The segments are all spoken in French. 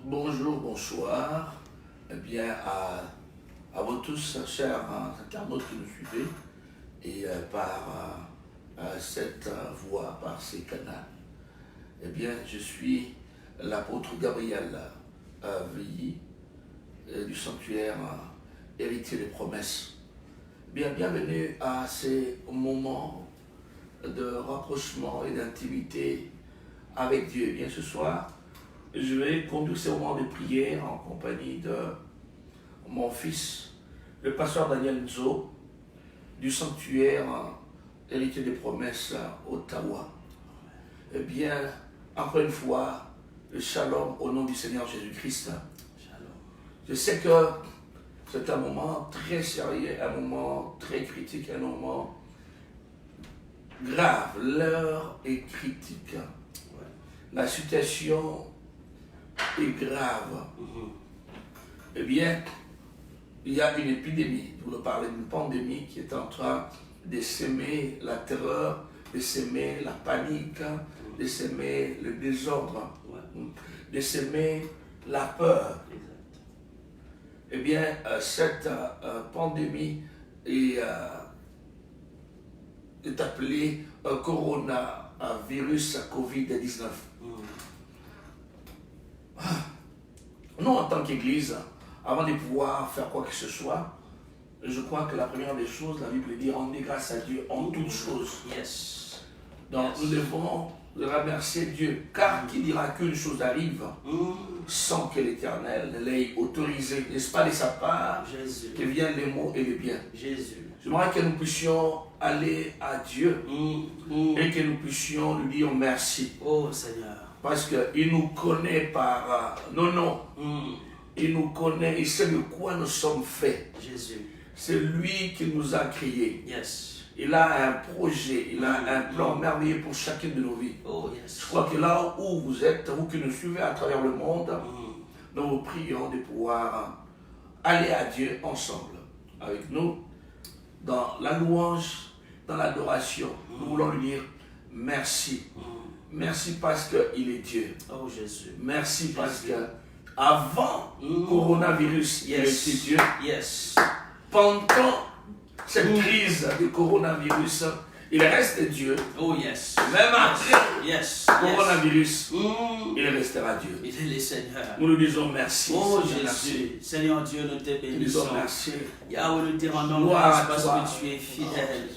Bonjour, bonsoir. Eh bien, à vous tous, chers internautes qui nous suivez, et par cette voie, par ces canaux. Eh bien, je suis l'apôtre Gabriel Veilly du sanctuaire Héritier des Promesses. Bien, bienvenue à ces moments de rapprochement et d'intimité avec Dieu. Bien, ce soir, je vais conduire ces moments de prière en compagnie de mon fils, le pasteur Daniel Nzo, du sanctuaire Héritier des Promesses, Ottawa. Eh bien, encore une fois, le shalom au nom du Seigneur Jésus-Christ. Je sais que c'est un moment très sérieux, un moment très critique, un moment grave. L'heure est critique. La situation est grave. Eh bien, il y a une épidémie, vous parlez d'une pandémie qui est en train de s'aimer la terreur, de s'aimer la panique, de s'aimer le désordre, de s'aimer la peur. Eh bien, cette pandémie est appelée coronavirus Covid-19. Nous, en tant qu'Église, avant de pouvoir faire quoi que ce soit, je crois que la première des choses, la Bible dit rendre grâce à Dieu en toutes choses. Donc nous devons remercier Dieu, car qui dira qu'une chose arrive sans que l'Éternel ne l'ait autorisé, n'est-ce pas de sa part, que viennent les maux et les biens. J'aimerais que nous puissions aller à Dieu et que nous puissions lui dire merci. Oh Seigneur. Parce qu'il nous connaît par nos noms. Il nous connaît, il sait de quoi nous sommes faits. Jésus. C'est lui qui nous a créés. Yes. Il a un projet, il a un plan merveilleux pour chacune de nos vies. Oh yes. Je crois que là où vous êtes, vous qui nous suivez à travers le monde, nous vous prions de pouvoir aller à Dieu ensemble, avec nous, dans la louange, dans l'adoration. Nous voulons lui dire merci. Merci parce qu'il est Dieu. Oh Jésus. Merci parce que avant coronavirus, il était Dieu. Yes. Pendant cette crise du coronavirus, il reste Dieu. Oh yes. Même après coronavirus, il restera Dieu. Il est le Seigneur. Nous lui disons merci. Oh Seigneur, Jésus. merci. Seigneur Dieu, nous te Nous disons bénissons. merci. Yahweh, nous te rendons Gloire grâce à parce toi. que tu es fidèle.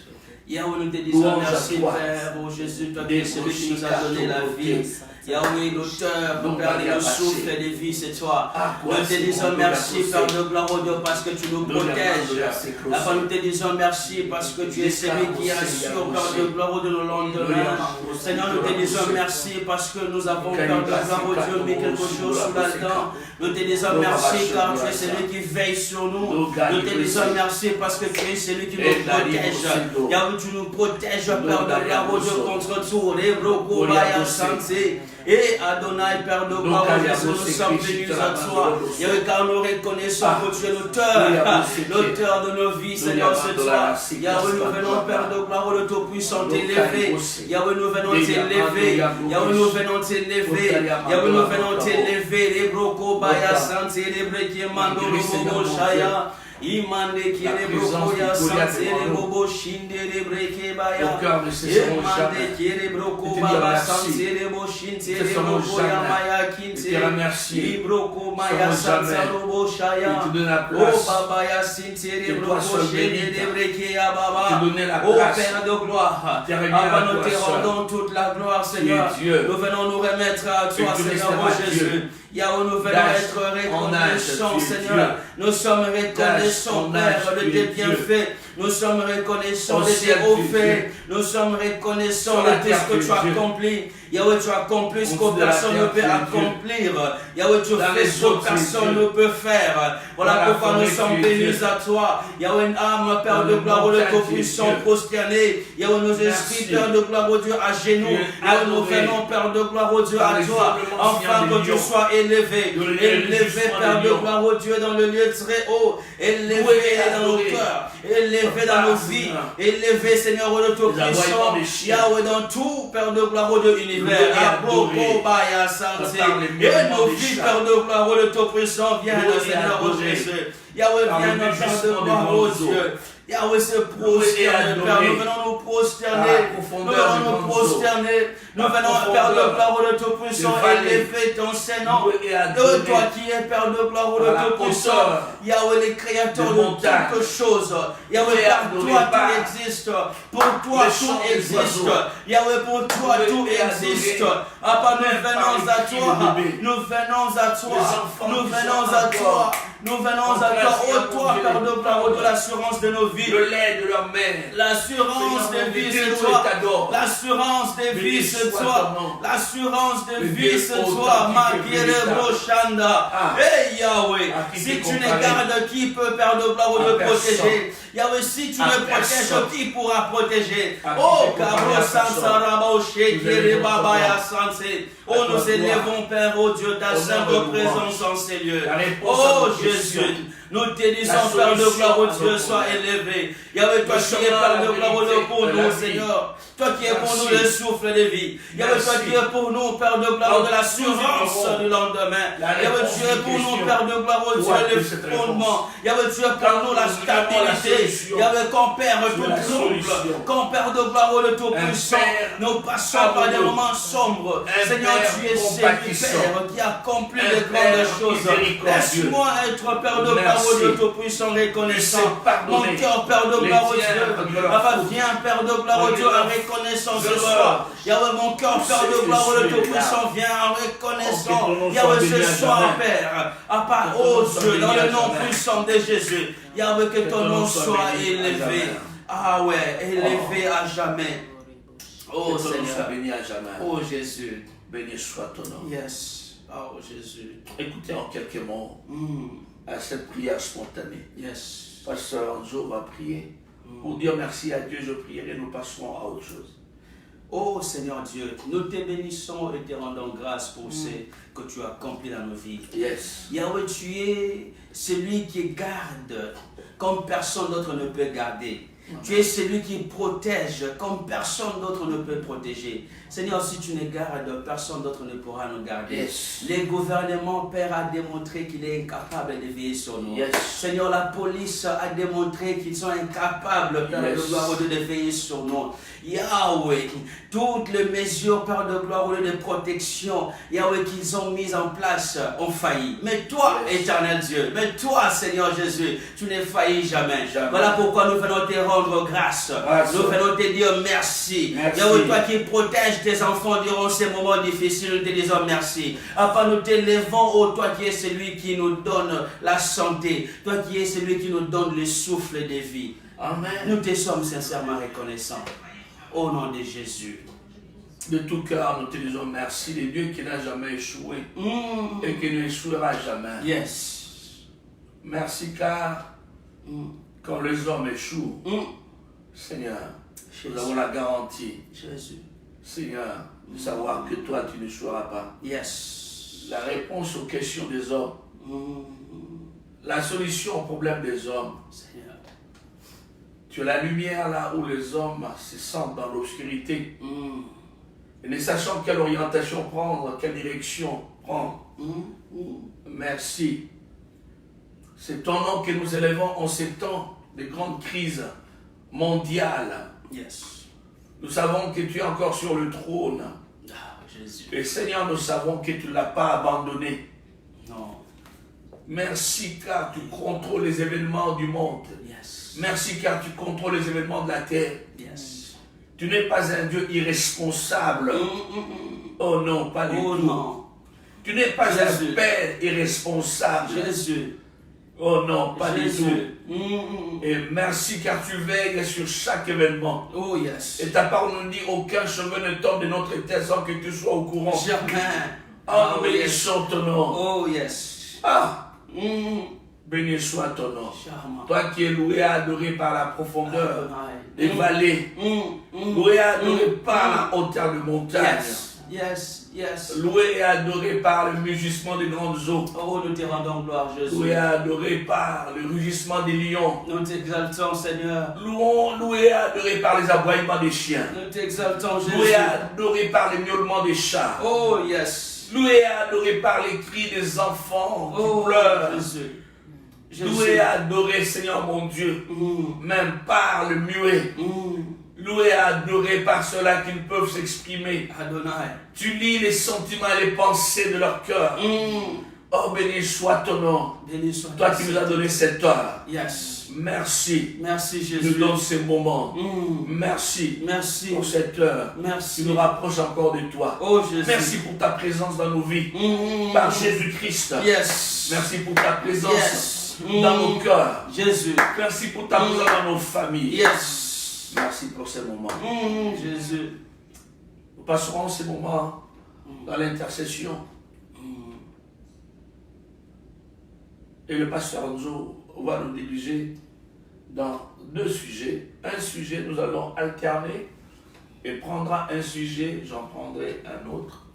Yahweh, nous te disons Louange à merci, toi. Père. Oh Jésus, toi qui es celui qui nous a donné la vie. Yahweh, l'auteur, Donc, Père, il y a le passé. souffle de vie, c'est toi. Ah, Nous quoi, te c'est disons bon, merci, nous Père de gloire, oh Dieu, parce que tu nous protèges. Papa, nous te disons merci parce que tu es celui qui assure, Père de gloire, oh Dieu, le lendemain. Seigneur, nous te disons merci parce que nous avons, Père de gloire, oh Dieu, mis quelque chose sous la dent. Nous te disons merci car tu es celui qui veille sur nous. Nous te disons merci parce que tu es celui qui nous protège. Yahweh, tu nous protèges, Père de gloire, oh Dieu, contre tout. Les brocos, Baya, Santé. Et Adonai, Père de gloire, oh Jésus, nous sommes venus à toi. Yahweh, car nous reconnaissons que tu es l'auteur de nos vies, Seigneur, c'est toi. Yahweh, nous venons, Père de gloire, le Tout-Puissant, t'élever. Yahweh, nous venons t'élever. Yahweh, nous venons t'élever. Yahweh, nous venons t'élever. Les brocos, Baya, Santé, les brekiers, Mando, Robo, Shaya. Imande kire broko ya santere bobo shindere breke baya. Imande kire broko baba santere bo shintere broko ya maya kinte. Ibroko maya santere bobo shaya. Oh baba ya sintere broko shindere breke ya baba. Oh Père de gloire, avant nous te rendons toute la gloire, Seigneur. Nous venons nous remettre à toi, Seigneur, oh Jésus. Yahweh, nous venons être reconnaissants, Seigneur. Nous sommes reconnaissants, Père, de tes bienfaits. Nous sommes reconnaissants de tes hauts faits. Nous sommes reconnaissants de tout ce que tu as accompli. Yahweh, tu as accompli ce que personne ne peut accomplir. Yahweh, tu fais ce que personne ne peut faire. Voilà pourquoi nous sommes venus à toi. Yahweh, âme, Père de gloire, le Tout-Puissant, prosterné. Yahweh, nos esprits, Père de gloire, au Dieu, à genoux. Yahweh, nous venons, Père de gloire, au Dieu, à toi. Enfin, que Dieu soit élevé. Élevé, Père de gloire, au Dieu, dans le lieu très haut. Élevé dans nos cœurs. Élevé élevé dans nos vies. Élevé, Seigneur, au Tout-Puissant. Yahweh, dans tout, Père de gloire, au de l'univers. Et nos vies, Père de gloire, au Tout-Puissant, viens, Seigneur, au Jésus. Yahweh, viens, notre Père de gloire, au Dieu. Yahweh se prosterne, Père, nous venons nous prosterner, nous venons nous prosterner, nous venons, Père de gloire, le Tout-Puissant, élever ton Saint-Nom, toi qui es Père de gloire, le Tout-Puissant, Yahweh, les créateurs de toutes choses, Yahweh, par toi tout existe, pour toi tout existe, Yahweh, pour toi tout existe, Papa, nous venons à toi, nous venons à toi, nous venons à toi, nous venons à toi, ô toi, Père de gloire, de l'assurance de nos vies. Le lait de leur mère. L'assurance de vie, c'est toi. L'assurance de vie, c'est toi. L'assurance de vie, c'est toi. Hey Yahweh, si tu ne gardes, qui peut, Père de gloire, de protéger? Yahweh, si tu ne protèges, qui pourra protéger? Oh, oh, nous élevons, Père, oh Dieu, ta sainte présence en ces lieux. Oh Jésus, nous te disons, Père de gloire, oh Dieu, sois élevé. Yahweh, toi qui es Père de gloire, oh Dieu, pour nous, Seigneur. Toi qui es pour nous le souffle de vie. Yahweh, toi qui es pour nous, Père de gloire, de l'assurance du lendemain. Yahweh, tu es pour nous, Père de gloire, oh Dieu, le fondement. Yahweh, tu es pour nous la stabilité. Yahweh, qu'on perd tout trouble. Qu'on perd de gloire, oh le Tout-Puissant. Nous passons par des moments sombres. Seigneur, tu es celui, Père, qui accomplit de grandes choses. Laisse-moi être, Père de gloire, oh le Tout-Puissant, reconnaissant. Mon cœur, Père de gloire, oh Dieu. Papa, viens, Père de gloire, oh Dieu, en reconnaissance ce soir. Yahweh, mon cœur, Père de gloire, oh le Tout-Puissant, viens en reconnaissant. Yahweh, ce soir, Père, à part, oh Dieu, dans le nom puissant de Jésus. Yahweh, que ton nom soit élevé. Ah ouais, élevé à jamais. Oh Seigneur, béni à jamais. Oh Jésus, béni soit ton nom. Yes. Oh Jésus. Écoutez en quelques mots à cette prière spontanée. Yes. Pasteur Anzo va prier. Pour dire merci à Dieu, je prierai, nous passerons à autre chose. Oh Seigneur Dieu, nous te bénissons et te rendons grâce pour ce que tu as accompli dans nos vies. Yes. Yahweh, tu es celui qui garde comme personne d'autre ne peut garder. Tu es celui qui protège comme personne d'autre ne peut protéger. Seigneur, si tu ne gardes, personne d'autre ne pourra nous garder. Yes. Les gouvernements, Père, a démontré qu'il est incapable de veiller sur nous. Yes. Seigneur, la police a démontré qu'ils sont incapables, Père de gloire, de veiller sur nous. Yahweh, toutes les mesures, Père de gloire, de protection, Yahweh, qu'ils ont mises en place ont failli. Mais toi, éternel Dieu, mais toi, Seigneur Jésus, tu n'es failli jamais. Voilà pourquoi nous venons te rendre grâce. Nous venons te dire merci. Yahweh, toi qui protèges tes enfants durant ces moments difficiles, nous te disons merci. Papa, nous t'élevons, oh toi qui es celui qui nous donne la santé, toi qui es celui qui nous donne le souffle de vie. Amen. Nous te sommes sincèrement reconnaissants. Au nom de Jésus. De tout cœur, nous te disons merci, le Dieu qui n'a jamais échoué et qui ne échouera jamais. Yes. Merci car quand les hommes échouent, Seigneur, nous avons la garantie, Jésus, Seigneur, de savoir que toi tu n'échoueras pas. Yes. La réponse aux questions des hommes, la solution aux problèmes des hommes, Seigneur. Tu es la lumière là où les hommes se sentent dans l'obscurité. Et ne sachant quelle orientation prendre, quelle direction prendre. Merci. C'est ton nom que nous élevons en ces temps de grandes crises mondiales. Yes. Nous savons que tu es encore sur le trône. Jésus. Et Seigneur, nous savons que tu ne l'as pas abandonné. Non. Merci car tu contrôles les événements du monde. Yes. Merci car tu contrôles les événements de la terre. Yes. Tu n'es pas un Dieu irresponsable. Oh non, pas du tout. Non. Tu n'es pas un Père irresponsable. Jésus. Oh non, pas Jésus. du tout. Et merci car tu veilles sur chaque événement. Oh yes. Et ta parole nous dit aucun cheveu ne tombe de notre tête sans que tu sois au courant. Jamais. Oh, béni soit ton nom. Oh yes. Ah. Béni soit ton nom. Toi qui es loué et adoré par la profondeur des vallées, loué et adoré par la hauteur de montagne. Yes. Yes, yes. Loué et adoré par le mugissement des grandes eaux. Oh, nous te rendons gloire, Jésus. Loué et adoré par le rugissement des lions. Nous t'exaltons, Seigneur. Loué et adoré par les aboiements des chiens. Nous t'exaltons, Jésus. Loué et adoré par les miaulements des chats. Oh, yes. Loué et adoré par les cris des enfants qui pleurent. Jésus. Loué et adoré, Seigneur mon Dieu, même par le muet. Loué et adoré par ceux-là qui ne peuvent s'exprimer. Adonai. Tu lis les sentiments et les pensées de leur cœur. Oh, béni soit ton nom. Béni soit Toi qui nous as donné cette heure. Yes. Merci. Merci, Jésus. Nous donne ces moments. Merci. Merci. Pour cette heure. Merci. Tu nous rapproches encore de toi. Oh, Jésus. Merci pour ta présence dans nos vies. Par Jésus-Christ. Yes. Merci pour ta présence. Yes. Dans nos cœurs. Jésus. Merci pour ta présence dans nos familles. Yes. Merci pour ces moments. Jésus. Nous passerons ces moments dans l'intercession. Et le pasteur Anzo va nous diriger dans 2 sujets. Un sujet, nous allons alterner. Il prendra un sujet, j'en prendrai un autre.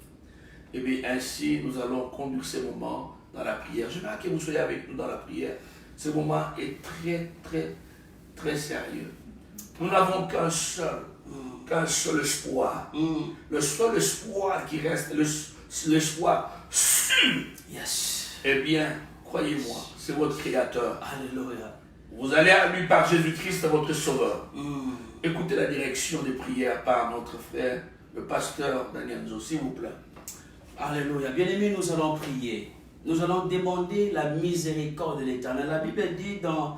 Et bien ainsi, nous allons conduire ces moments dans la prière. Je veux que vous soyez avec nous dans la prière. Ce moment est très, très, très sérieux. Nous n'avons qu'un seul espoir. Le seul espoir qui reste, l'espoir sûr. Yes. Eh bien, croyez-moi, c'est votre Créateur. Alléluia. Vous allez à lui par Jésus-Christ, votre Sauveur. Écoutez la direction des prières par notre frère, le pasteur Daniel Nzo, s'il vous plaît. Alléluia. Bien-aimés, nous allons prier. Nous allons demander la miséricorde de l'Éternel. La Bible dit dans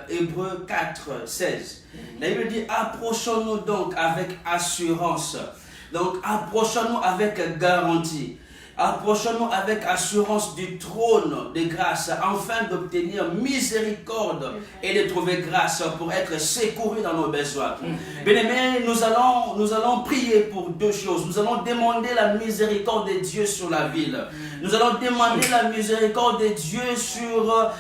Hébreux 4, 16. La Bible dit, approchons-nous donc avec assurance. Donc, approchons-nous avec garantie. Approchons-nous avec assurance du trône de grâce, afin d'obtenir miséricorde et de trouver grâce pour être secourus dans nos besoins. Bien-aimés, nous allons prier pour 2 choses. Nous allons demander la miséricorde de Dieu sur la ville. Nous allons demander la miséricorde de Dieu sur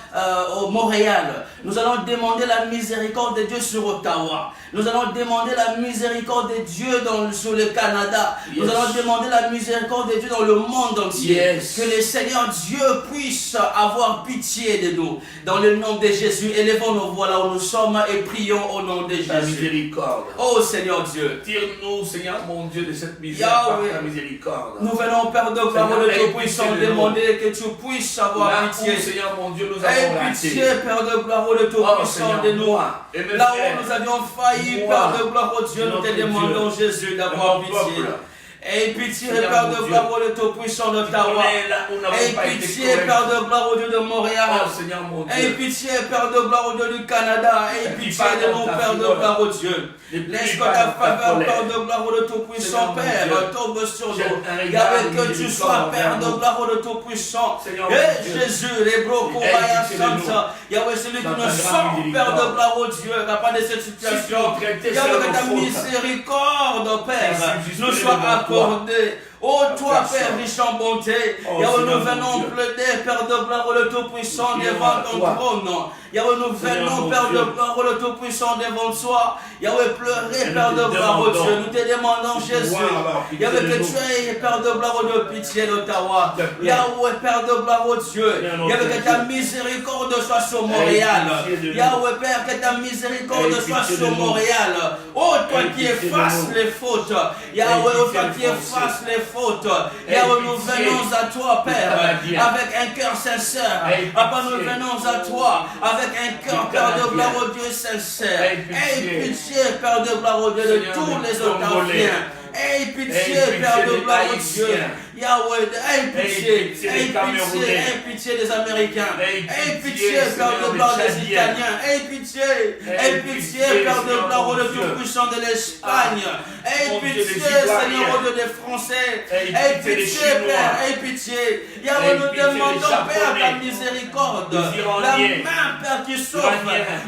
Montréal. Nous allons demander la miséricorde de Dieu sur Ottawa. Nous allons demander la miséricorde de Dieu sur le Canada. Nous allons demander la miséricorde de Dieu dans le monde entier. Que le Seigneur Dieu puisse avoir pitié de nous. Dans le nom de Jésus, élevons nos voix là où nous sommes et prions au nom de Jésus. Ta miséricorde. Oh Seigneur Dieu. Tire-nous, Seigneur mon Dieu, de cette misère par ta miséricorde. Nous venons, Père de gloire, de Tout-Puissant, demander que tu puisses avoir pitié. Seigneur mon Dieu, nous avons raté. Pitié, Père de gloire, de Tout-Puissant, de nous. Là où nous avions failli, Père de gloire, Dieu, nous te demandons, Jésus, d'avoir pitié. Aie pitié, Père de gloire, de Tout-Puissant d'Ottawa. Aie pitié, Père de gloire, au Dieu de Montréal. Aie pitié, Père de gloire, au Dieu du Canada. Aie pitié de nous, Père de gloire, au Dieu. Laisse que ta faveur, Père de gloire, de Tout-Puissant, Père, tombe sur nous. Yahweh, que tu sois, Père de gloire, de Tout-Puissant. Et Jésus, les brocos, Santa. Yahweh, celui qui nous sort, Père de gloire, au Dieu, capable de cette situation. Yahweh, que ta miséricorde, Père, nous soit accordée. Oh, toi, Père, riche en bonté, Yahweh, nous venons plaider, Père de gloire, le Tout-Puissant, devant ton trône. Yahweh, nous venons, Père de gloire, le Tout-Puissant, devant toi. Yahweh, pleurer, Père de gloire, au Dieu. Nous te demandons, Jésus. Yahweh, que tu aies, Père de gloire, de pitié d'Ottawa. Yahweh, Père de gloire, au Dieu. Yahweh, que ta miséricorde soit sur Montréal. Yahweh, Père, que ta miséricorde soit sur Montréal. Oh, toi qui effaces les fautes. Yahweh, oh, toi qui effaces les faute. Yahweh, nous venons à toi, Père, avec un cœur sincère. Papa, nous venons à toi avec un cœur, Père de gloire au Dieu sincère. Aie pitié, Père de gloire au Dieu, de tous les Ottaviens. Aie pitié, Père de gloire au Dieu. Yahweh, aie pitié, aie pitié des Américains, aie pitié, Père de gloire des Italiens, aie pitié, Père de gloire au Tout-Puissant de l'Espagne, aie pitié, Seigneur au Dieu des Français, aie pitié, Père, aie pitié. Yahweh, nous demandons, Père, ta miséricorde, la main, Père, qui sauve,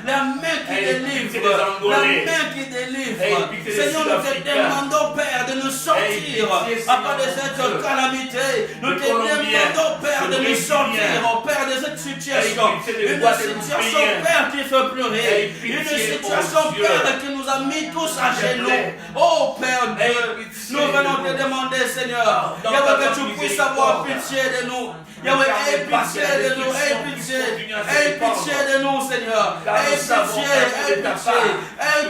la main qui délivre, la main qui délivre. Seigneur, nous te demandons, Père, de nous sortir à part de cette Canada calamité. Nous te demandons, Père, de nous sortir, oh Père, de cette situation. Une situation, Père, qui fait pleurer. Une situation, Père, qui nous a mis tous à genoux. Oh Père Dieu, nous venons te demander, Seigneur, Yahweh, que tu puisses avoir pitié de nous. Yahweh, aie pitié de nous, aie pitié de nous, Seigneur. Aie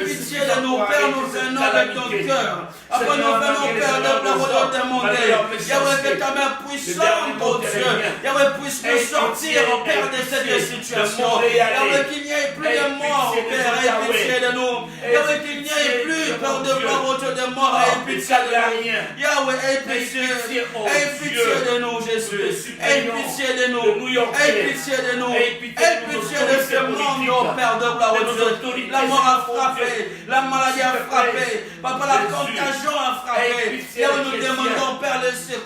pitié de nous, Père, nous venons avec ton cœur. Après nous venons, Père, de te demander, Yahweh, que ta main puissante, oh Dieu, Yahweh, puisse nous sortir, oh Père, de cette situation. Yahweh, qu'il n'y ait plus de mort, oh Père, aie pitié de nous. Yahweh, qu'il n'y ait plus, Père, de gloire, oh Dieu, de mort, aie pitié de nous. Yahweh, aie pitié de nous, Jésus. Aie pitié de nous, aie pitié de nous, aie pitié de ce monde, oh Père de gloire, oh Dieu. La mort a frappé, la maladie a frappé, Papa, la contagion a frappé. Et nous demandons, Père, le secours.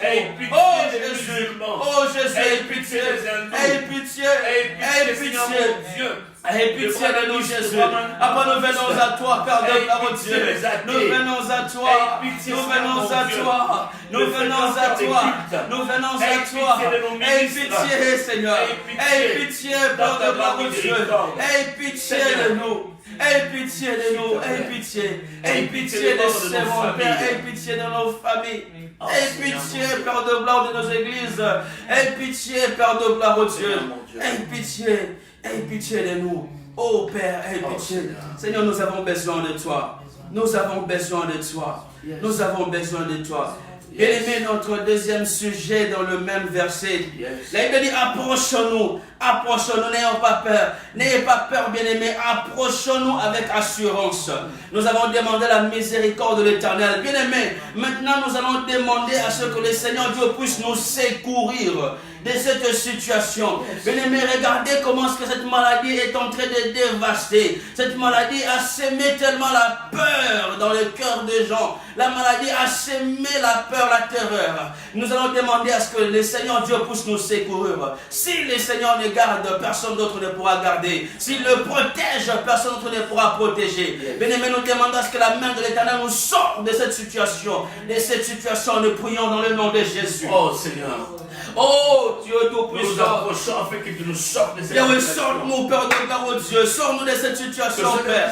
Oh Jésus, aie pitié, aie pitié, aie pitié. Aie pitié de nous, Jésus. Après, nous venons à toi, Père de gloire, oh Dieu. Nous venons à toi. Nous venons à toi. Nous venons à toi. Nous venons à toi. Aie pitié, Seigneur. Aie pitié, Père de gloire, oh Dieu. Aie pitié de nous. Aie pitié de nous. Aie pitié. Aie pitié de ces mon Père. Aie pitié de nos familles. Aie pitié, Père de gloire, de nos églises. Aie pitié, Père de gloire, oh Dieu. Aie pitié. Aie pitié de nous. Oh Père, aie pitié. Seigneur, nous avons besoin de toi. Nous avons besoin de toi. Nous avons besoin de toi. Bien-aimé, notre deuxième sujet dans le même verset. La Bible dit, approchons-nous. Approchons-nous, n'ayons pas peur. N'ayez pas peur, bien-aimé. Approchons-nous avec assurance. Nous avons demandé la miséricorde de l'Éternel. Bien-aimé, maintenant nous allons demander à ce que le Seigneur Dieu puisse nous secourir de cette situation. Bien-aimé, regardez comment est-ce que cette maladie est en train de dévaster. Cette maladie a sémé tellement la peur dans le cœur des gens. La maladie a sémé la peur, la terreur. Nous allons demander à ce que le Seigneur Dieu puisse nous secourir. Si le Seigneur ne garde, personne d'autre ne pourra garder. S'il le protège, personne d'autre ne pourra protéger. Bien-aimé, nous demandons à ce que la main de l'Éternel nous sorte de cette situation. De cette situation, nous prions dans le nom de Jésus. Oh Seigneur. Oh Dieu Tout-Puissant. Nous approchons afin que tu nous sortes de cette Yahweh, situation. sors-nous, Père de gloire, oh Dieu. Sors-nous de cette situation, Père.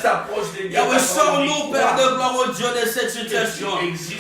Yahweh, sors-nous, Père de gloire, oh Dieu, de cette situation.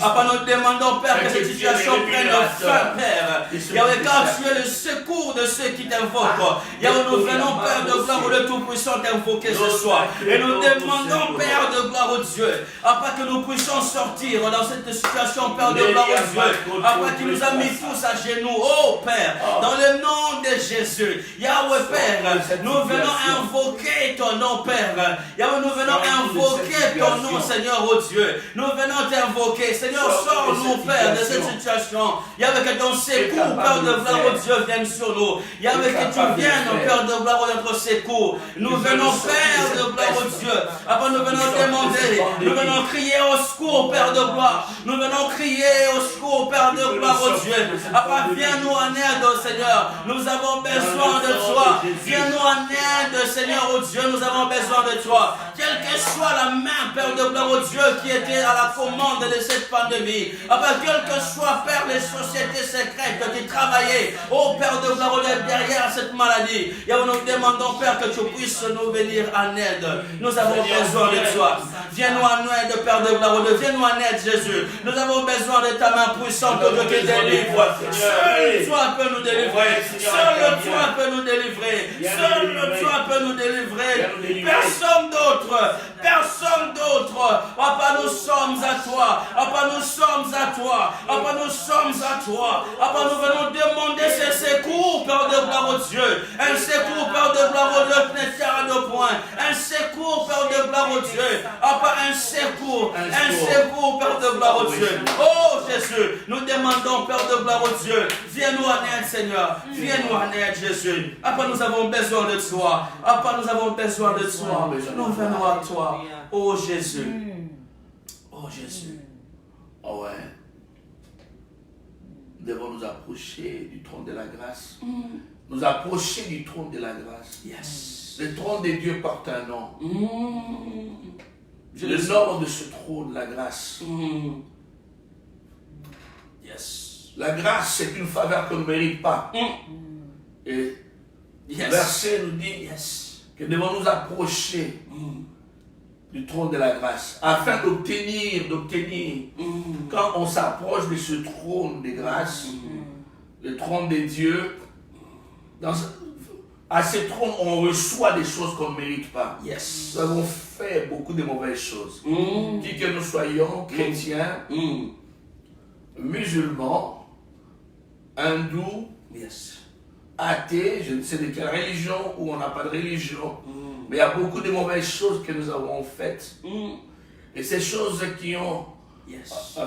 Après, nous demandons, Père, que cette situation prenne fin, Père. Yahweh, car tu es le secours de ceux qui t'invoquent. Yahweh, nous venons, Père de gloire, le Tout-Puissant, t'invoquer ce soir. Et nous demandons, Père de gloire, oh Dieu, après que nous puissions sortir dans cette situation, Père de gloire, oh Dieu, après qu'il nous a mis tous à genoux, oh Père, dans le nom de Jésus, Yahweh Père, nous venons invoquer ton nom, Père. Yahweh, nous venons invoquer ton nom, Seigneur, oh Dieu. Nous venons t'invoquer, Seigneur, sors-nous, Père, de cette situation. Yahweh, que ton secours, Père de gloire, oh Dieu, vienne sur nous. Yahweh, que tu viennes, Père de gloire, oh notre secours. Nous venons, Père de gloire, oh Dieu. Après, nous venons demander, nous venons crier au secours, Père de gloire. Nous venons crier au secours, Père de gloire, oh Dieu. Après, viens-nous en aide, oh Seigneur. Nous avons besoin de toi. Viens-nous en aide, Seigneur, oh Dieu. Nous avons besoin de toi. Quelle que soit la main, Père de gloire, oh Dieu, qui était à la commande de cette pandémie. Après, quel que soit, Père, les sociétés secrètes qui travaillaient, oh Père de gloire, oh Dieu, derrière cette maladie. Et nous demandons, Père, que tu puisses nous venir en aide. Nous avons besoin de toi. Viens-nous en aide, Père de gloire, oh Dieu. Viens-nous en aide, Jésus. Nous avons besoin de ta main puissante, oh Dieu, qui délivre. Seul toi peux nous délivrer. Seul toi peux nous délivrer. Seul toi peux nous délivrer. Personne d'autre. Personne d'autre. Papa, nous sommes à toi. Papa, nous sommes à toi. Papa, nous sommes à toi. Papa, nous venons demander ce secours, Père de gloire, oh Dieu. Un secours, Père de gloire, oh Dieu, qui n'est qu'à deux points. Un secours, Père de gloire, oh Dieu. Papa, un secours. Un secours, Père de gloire, oh Dieu. Oh Jésus, nous demandons, Père de gloire, oh Dieu. Viens-nous en aide, Seigneur. Viens-nous en aide, Jésus. Papa, nous avons besoin de toi. Papa, nous avons besoin de toi. Nous venons à toi. Oh Jésus. Oh Jésus. Oh ouais. Nous devons nous approcher du trône de la grâce. Nous approcher du trône de la grâce. Yes. Le trône de Dieu porte un nom. Le nom de ce trône, la grâce. Yes. La grâce, c'est une faveur qu'on ne mérite pas. Et le verset nous dit que devons nous approcher du trône de la grâce afin d'obtenir, quand on s'approche de ce trône de grâce, le trône de Dieu, à ce trône, on reçoit des choses qu'on ne mérite pas. Nous avons fait beaucoup de mauvaises choses. Qui que nous soyons, chrétiens, musulmans, hindous, athées, je ne sais de quelle religion ou on n'a pas de religion, mais il y a beaucoup de mauvaises choses que nous avons faites. Et ces choses qui ont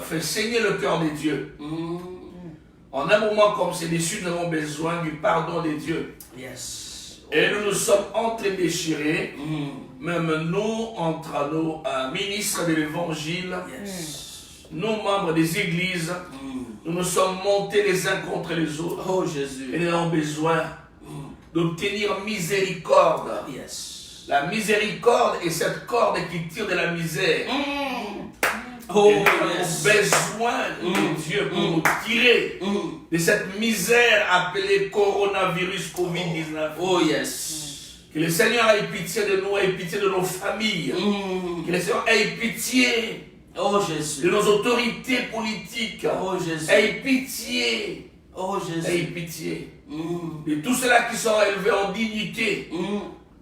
fait saigner le cœur de Dieu. En un moment comme celui-ci, nous avons besoin du pardon de Dieu. Et nous nous sommes entre-déchirés, même nous, entre nos ministres de l'évangile, nous, membres des églises, nous nous sommes montés les uns contre les autres. Oh Jésus. Et nous avons besoin d'obtenir miséricorde. La miséricorde est cette corde qui tire de la misère. Oh, et nous avons besoin de Dieu pour nous tirer de cette misère appelée coronavirus Covid-19. Oh yes. Que le Seigneur ait pitié de nous, ait pitié de nos familles. Que le Seigneur ait pitié de nos autorités politiques. Ait pitié. Ait pitié de tous ceux-là qui sont élevés en dignité.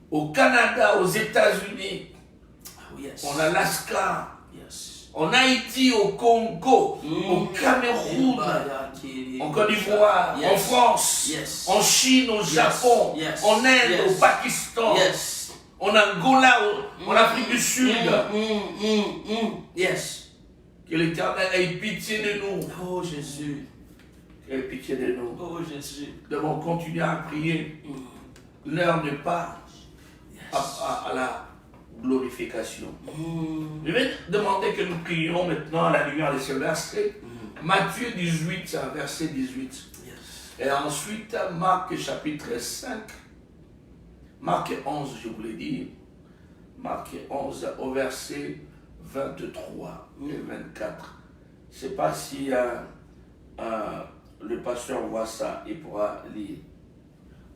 Au Canada, aux États-Unis, en Alaska, en Haïti, au Congo, au Cameroun, en Côte d'Ivoire, en France, en Chine, au Japon, en Inde, au Pakistan, en Angola, en Afrique du Sud. Que l'Éternel ait pitié de nous. Oh Jésus. Ait pitié de nous. Oh Jésus. Nous devons continuer à prier. L'heure n'est pas à la glorification. Je vais demander que nous prions maintenant à la lumière de ce verset. Matthieu 18, verset 18. Et ensuite, Marc chapitre 5. Marc 11, je voulais dire. Marc 11 au verset 23 et 24. Je ne sais pas si le pasteur voit ça, il pourra lire.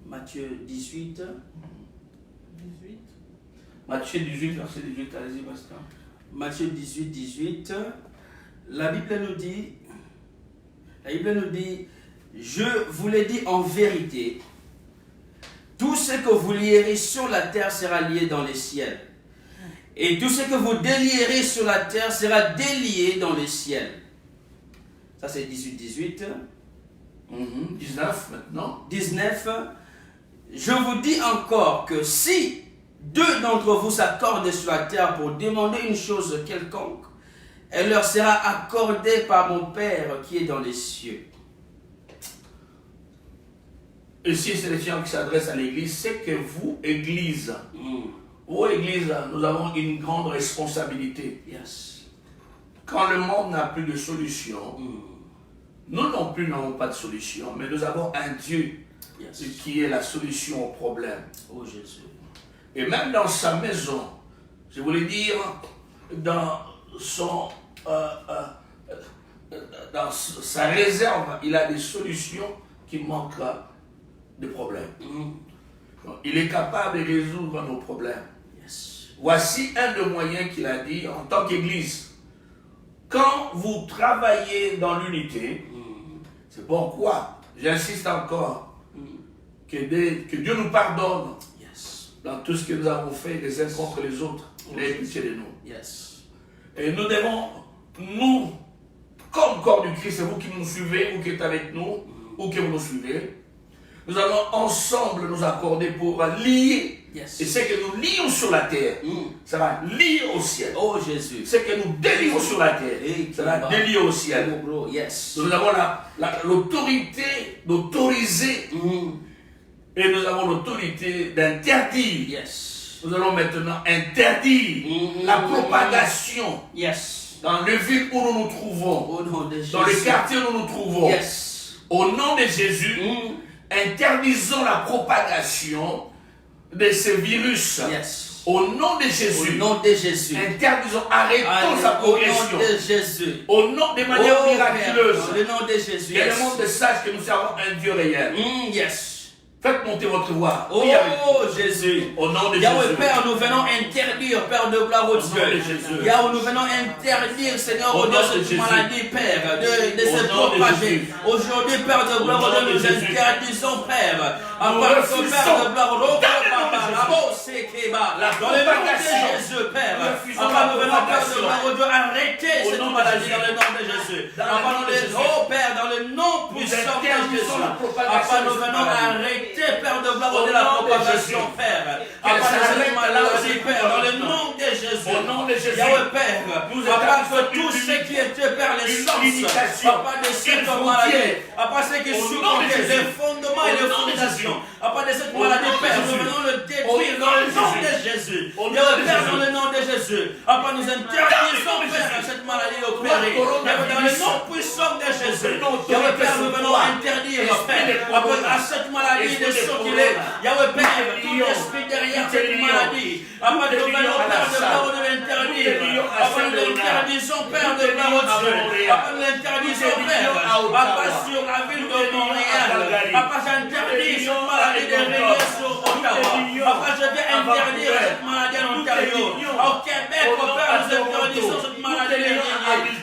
Matthieu 18. Matthieu 18, verset 18, allez-y, pasteur. Matthieu 18, 18. La Bible nous dit, je vous l'ai dit en vérité, tout ce que vous lierez sur la terre sera lié dans les ciels. Et tout ce que vous délierez sur la terre sera délié dans les ciels. Ça c'est 18, 18. 19 maintenant. 19. Je vous dis encore que si deux d'entre vous s'accordent sur la terre pour demander une chose quelconque, elle leur sera accordée par mon Père qui est dans les cieux. Ici, c'est les gens qui s'adressent à l'Église. C'est que vous, Église, vous, Église, nous avons une grande responsabilité. Quand le monde n'a plus de solution, nous non plus n'avons pas de solution, mais nous avons un Dieu qui est la solution au problème. Oh Jésus. Et même dans sa maison, je voulais dire, dans sa réserve, il a des solutions qui manquent de problèmes. Donc, il est capable de résoudre nos problèmes. Voici un des moyens qu'il a dit en tant qu'Église. Quand vous travaillez dans l'unité, c'est pourquoi j'insiste encore que Dieu nous pardonne dans tout ce que nous avons fait les uns contre les autres. Il a pitié de nous. Et nous devons, nous, comme corps du Christ, c'est vous qui nous suivez, vous qui êtes avec nous, ou que vous nous suivez, nous allons ensemble nous accorder pour lier. Et ce que nous lions sur la terre, ça va lier au ciel. Oh Jésus. Ce que nous délions sur la terre, ça va délier au ciel. Nous avons l'autorité d'autoriser. Et nous avons l'autorité d'interdire. Nous allons maintenant interdire la propagation dans les villes où nous nous trouvons, dans les quartiers où nous nous trouvons. Au nom de Jésus, interdisons la propagation de ces virus Au nom de Jésus. Au nom de Jésus. Interdisons, arrêtons sa progression. Au nom de Jésus. Au nom de manière miraculeuse. Dans le nom de Jésus. Que le monde sache que nous servons un Dieu réel. Yes. Faites monter votre voix. Oh Jésus. Au nom de Yahweh Jésus. Père, nous venons interdire, Père de gloire au Dieu. Yahweh, nous venons interdire, Seigneur, au Dieu, cette maladie, Père, de se propager. Aujourd'hui, Père de gloire au Dieu, nous interdisons, Père. Afin que Père de gloire au Dieu, dans le nom de Jésus, Père. Afin nous venons, Père de gloire au Dieu, arrêter cette maladie dans le nom de Jésus. Afin nous les, oh Père, dans le nom puissant de Jésus. Afin nous venons arrêter, Père de gloire, de la propagation, Père. Afin de cette maladie, Père, dans le nom de Jésus. Au nom de Jésus. Yahweh, Père, afin que tout ce qui était, Père, l'essence, afin de cette maladie, afin ce qui supportait les fondements et les fondations, afin de cette maladie, Père, nous venons le détruire dans le nom de Jésus. Yahweh, Père, dans le nom de Jésus, afin nous interdisons, Père, cette maladie opérée. Yahweh, dans le nom puissant de Jésus. Yahweh, Père, nous venons interdire, Père, à cette maladie de sortir. Yahweh, Père, tout esprit derrière cette maladie, afin de nous venons, Père, de gloire de l'interdire, afin de l'interdisons, Père, de gloire au Dieu, afin de l'interdisons, Père, afin sur la ville de Montréal, afin j'interdis cette maladie de régner sur Ottawa, afin je vais interdire cette maladie en Ontario, au Québec, au Père, nous interdisons cette maladie de régner,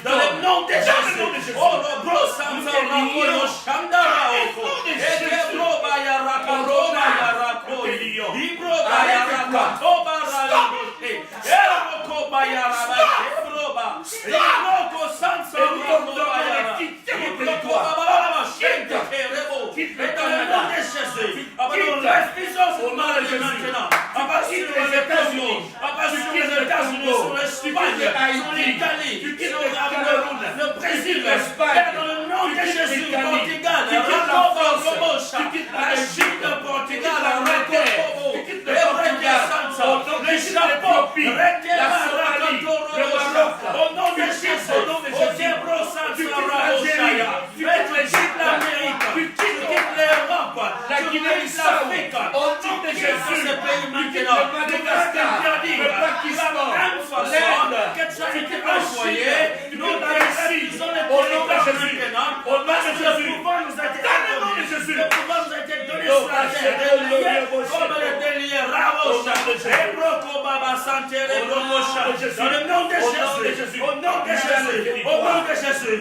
dans le nom de Jésus. Oh, le gros Samson, le Shandara, et le gros Bayaraka, le Brésil, dans le nom de Jésus, Portugal, la Chine de Portugal, le Japon, au nom de Jésus, au Débro Sansa Raboshaya, tu quittes l'Amérique, tu quittes l'Europe, tu quittes l'Afrique, au nom de Jésus, ce pays maintenant, le Pakistan, l'Inde, que tu as été envoyé, nous refusons le territoire maintenant, parce que le pouvoir nous a été donné, le pouvoir nous a été donné sur la terre, comme le délié Rabosha, Ebroko Baba Santé, dans le nom de Jésus, au nom de Jésus, au nom de Jésus, au nom de Jésus,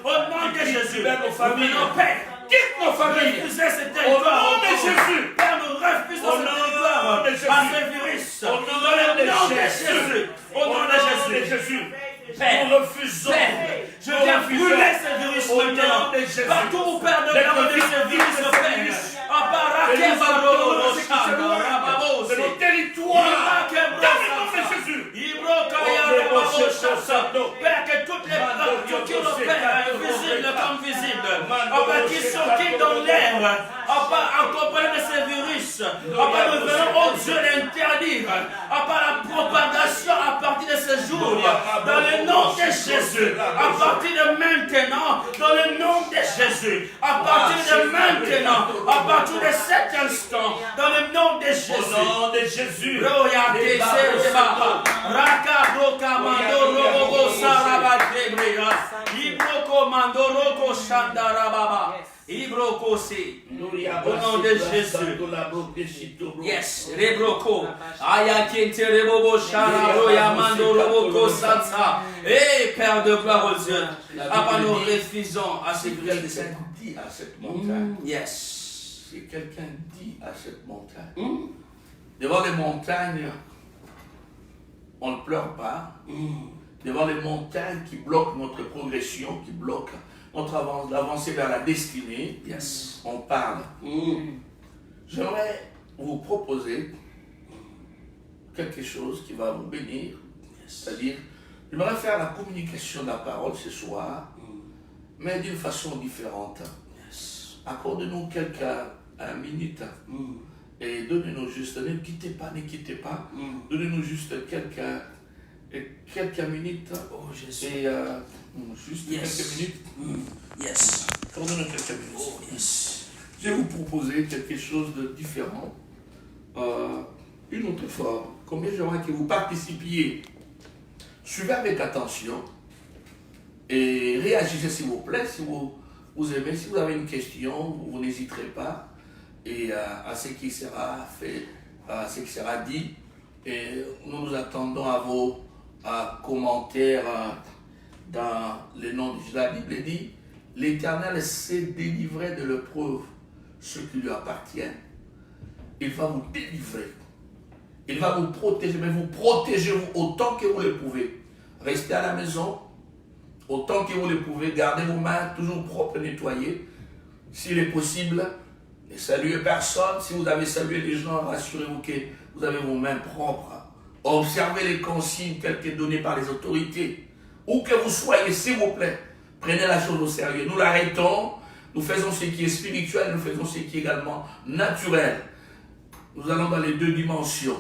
au nom de Jésus, nos pères, quitte nos familles, refuser ce territoire, au nom de Jésus, Père, nous refusons ce territoire, à ce virus, dans le nom de Jésus, au nom de Jésus. Père, nous refusons. Père, je viens brûler ce virus maintenant. Partout où Père de garder ce virus, Père, à part c'est le territoire. Père, que toutes les structures, Père, visibles comme visibles, qui sont dans l'air, accompagnées de ce virus, nous venons, oh Dieu, l'interdire, la propagation à partir de ce jour, dans le nom de Jésus, à partir de maintenant, dans le nom de Jésus, à partir de maintenant, à partir de cet instant, dans le nom de Jésus. Au nom de Jésus. Au nom de Jésus. Yes. Rebroko. Ayakente rebobo shararo yamando roboko satsa. Eh, Père de gloire aux yeux. Papa, nous refusons à ce que quelqu'un dit à cette montagne. Yes. Si quelqu'un dit à cette montagne. Devant les montagnes, on ne pleure pas. Devant les montagnes qui bloquent notre progression, qui bloquent notre avancée vers la destinée, yes, on parle. J'aimerais vous proposer quelque chose qui va vous bénir. C'est-à-dire, j'aimerais faire la communication de la parole ce soir, mais d'une façon différente. Accordez-nous quelques minutes et donnez-nous juste, ne quittez pas. Donnez-nous juste quelques minutes. Oh Jésus. Et juste quelques minutes. Yes. Accordez-nous quelques minutes. Oh yes. Je vais vous proposer quelque chose de différent. une autre forme. Combien j'aimerais que vous participiez. Suivez avec attention et réagissez s'il vous plaît, si vous aimez. Si vous avez une question, vous n'hésiterez pas et à ce qui sera fait, à ce qui sera dit. Et nous attendons à vos commentaires dans le nom de Jésus. La Bible dit, l'Éternel sait délivrer de l'épreuve ce qui lui appartient. Il va vous délivrer. Il va vous protéger, mais vous protégez-vous autant que vous le pouvez. Restez à la maison, autant que vous le pouvez. Gardez vos mains toujours propres et nettoyées. S'il est possible, ne saluez personne. Si vous avez salué les gens, rassurez-vous que vous avez vos mains propres. Observez les consignes telles que données par les autorités. Où que vous soyez, s'il vous plaît, prenez la chose au sérieux. Nous l'arrêtons, nous faisons ce qui est spirituel, nous faisons ce qui est également naturel. Nous allons dans les deux dimensions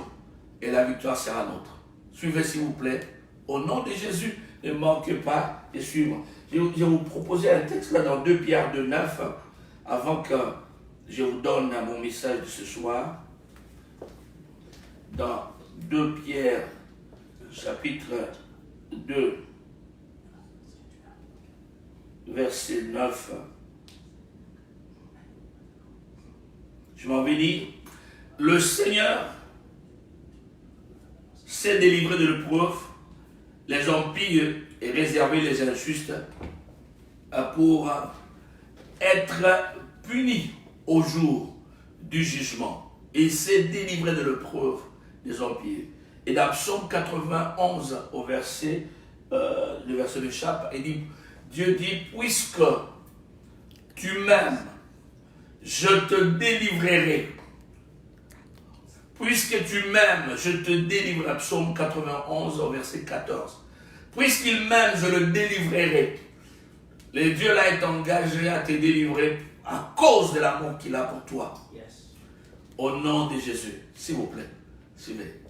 et la victoire sera nôtre. Suivez s'il vous plaît. Au nom de Jésus, ne manquez pas de suivre. Je vais vous proposer un texte là dans 2 Pierre 2,9 avant que je vous donne mon message de ce soir. Dans 2 Pierre, chapitre 2, verset 9. Je m'en vais dire, le Seigneur sait délivrer de l'épreuve les impies et réserver les injustes pour être punis au jour du jugement. Et sait délivrer de l'épreuve des impies. Et dans Psaume 91, au verset, le verset de chapitre, il dit, Dieu dit, puisque tu m'aimes, je te délivrerai. Puisque tu m'aimes, je te délivrerai. Psaume 91, au verset 14. Puisqu'il m'aime, je le délivrerai. Le Dieu là est engagé à te délivrer à cause de l'amour qu'il a pour toi. Yes. Au nom de Jésus, s'il vous plaît, suivez.